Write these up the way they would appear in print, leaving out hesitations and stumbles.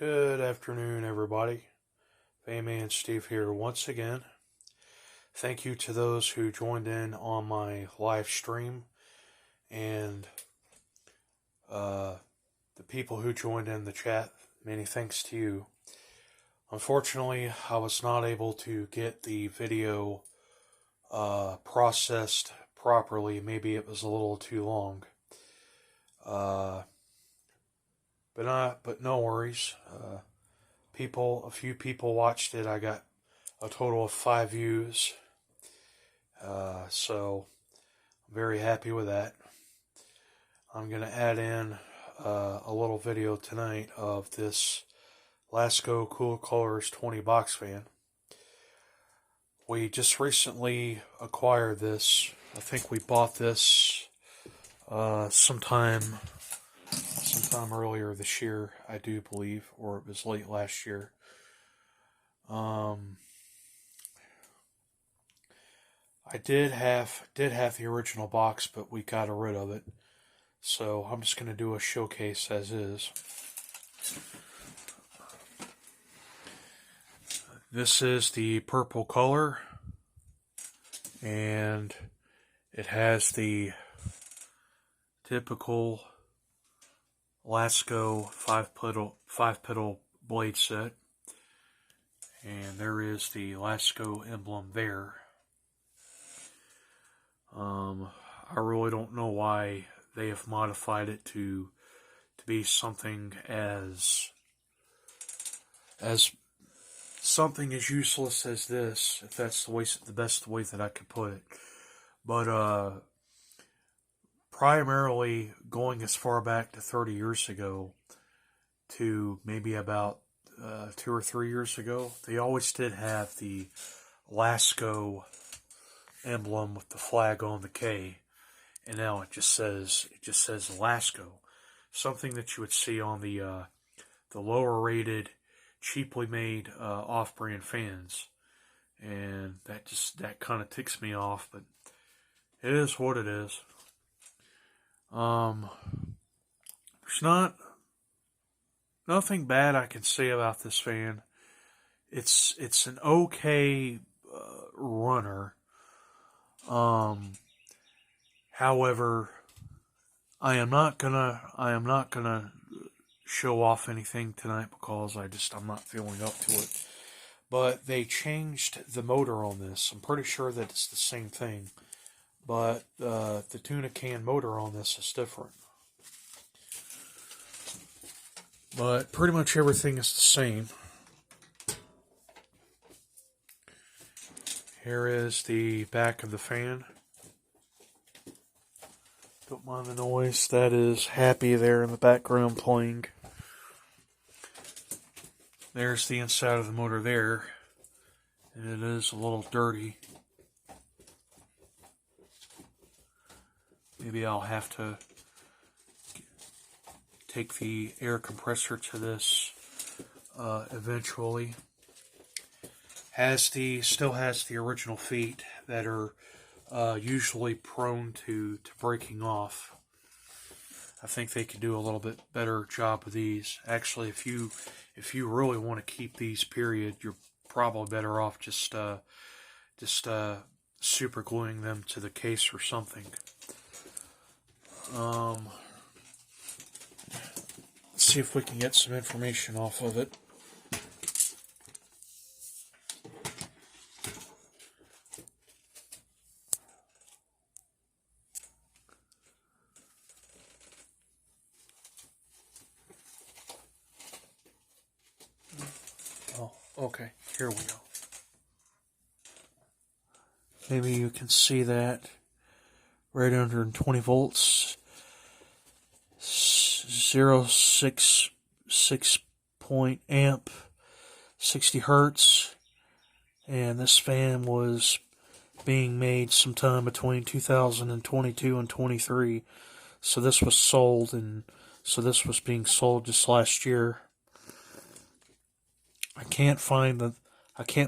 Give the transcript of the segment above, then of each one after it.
Good afternoon, everybody. Fayman Steve here once again. Thank you to those who joined in on my live stream and the people who joined in the chat. Many thanks to you. Unfortunately, I was not able to get the video processed properly. Maybe it was a little too long. But no worries. A few people watched it. I got a total of 5 views. So I'm very happy with that. I'm going to add in a little video tonight of this Lasko Cool Colors 20 box fan. We just recently acquired this. I think we bought this sometime earlier this year, I do believe, or it was late last year. I did have the original box, but we got rid of it. So I'm just going to do a showcase as is. This is the purple color, and it has the typical Lasko five pedal blade set, and there is the Lasko emblem there. I really don't know why they have modified it to be something as something as useless as this, if that's the best way that I could put it. But primarily going as far back to 30 years ago to maybe about 2 or 3 years ago, they always did have the Lasko emblem with the flag on the K, and now it just says Lasko, something that you would see on the lower rated, cheaply made off-brand fans, and that kind of ticks me off, but it is what it is. There's nothing bad I can say about this fan. It's an okay runner. However, I am not gonna show off anything tonight because I'm not feeling up to it. But they changed the motor on this. I'm pretty sure that it's the same thing, but the tuna can motor on this is different. But pretty much everything is the same. Here is the back of the fan. Don't mind the noise. That is Happy there in the background playing. There's the inside of the motor there. And it is a little dirty. Maybe I'll have to take the air compressor to this eventually. Still has the original feet that are usually prone to breaking off. I think they could do a little bit better job with these. Actually, if you really want to keep these, period, you're probably better off just super gluing them to the case or something. Let's see if we can get some information off of it. Oh, okay, here we go. Maybe you can see that right under 20 volts. 0.66 point amp, 60 hertz, and this fan was being made sometime between 2022 and 23. So this was sold, and so this was being sold just last year. I can't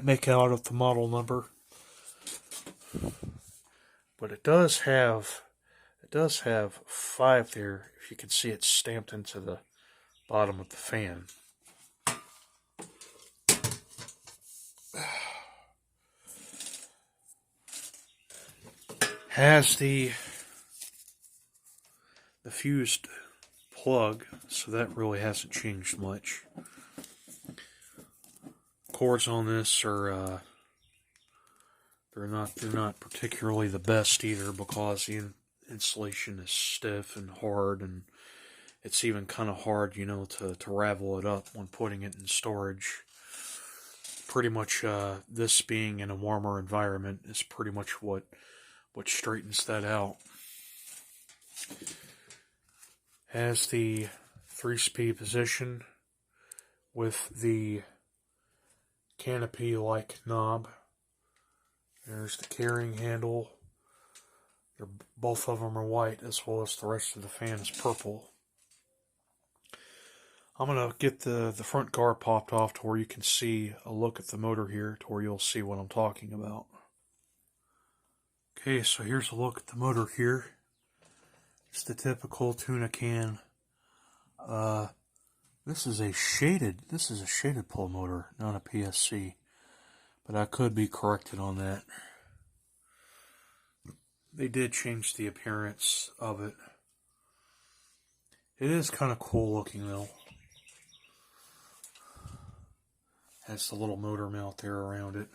make out the model number, but it does have 5 there. If you can see it stamped into the bottom of the fan. Has the fused plug, so that really hasn't changed much. Cords on this are they're not particularly the best either, because the insulation is stiff and hard, and it's even kind of hard, to ravel it up when putting it in storage. Pretty much, this being in a warmer environment is pretty much what straightens that out. Has the 3-speed position with the canopy-like knob. There's the carrying handle. Both of them are white, as well as the rest of the fan is purple. I'm going to get the front guard popped off to where you can see a look at the motor here, to where you'll see what I'm talking about. Okay, so here's a look at the motor here. It's the typical tuna can. This is a shaded pull motor, not a PSC. But I could be corrected on that. They did change the appearance of it. It is kind of cool looking though. Has the little motor mount there around it.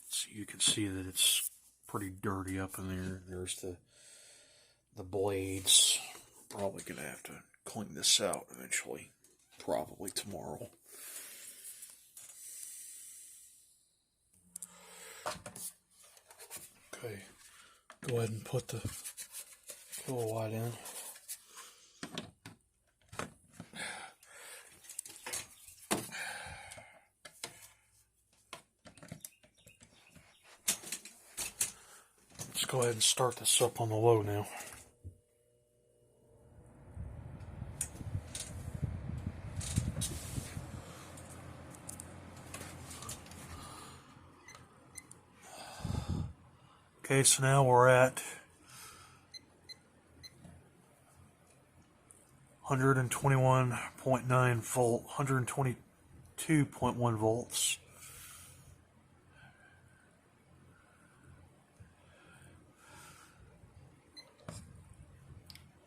So you can see that it's pretty dirty up in there. There's the blades. Probably gonna have to clean this out eventually. Probably tomorrow. Okay, go ahead and put the kilowatt in. Let's go ahead and start this up on the low now. Okay, so now we're at 121.9 volt, 122.1 volts.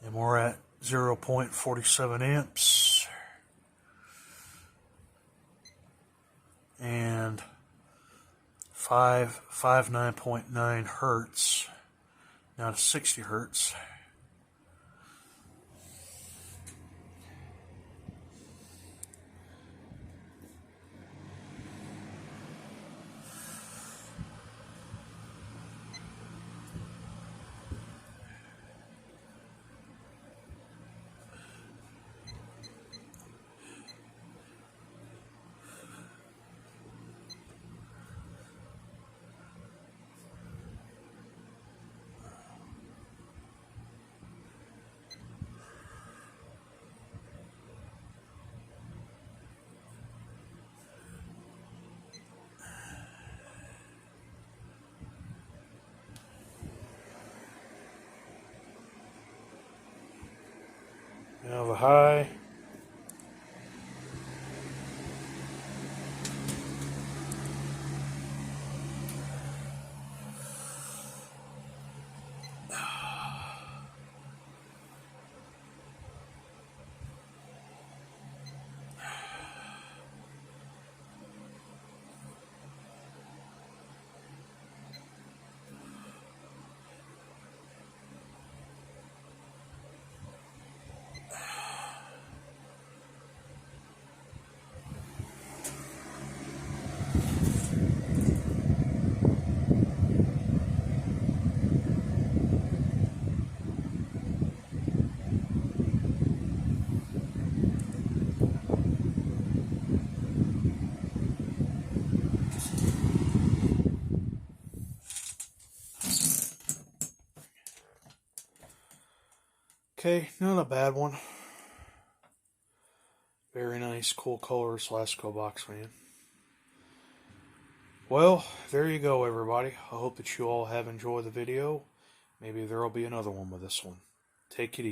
And we're at 0.47 amps. And 59.9 hertz, now to 60 hertz. Now the high. Okay, not a bad one. Very nice, cool colors, Lasko box fan. Well, there you go, everybody. I hope that you all have enjoyed the video. Maybe there will be another one with this one. Take it easy.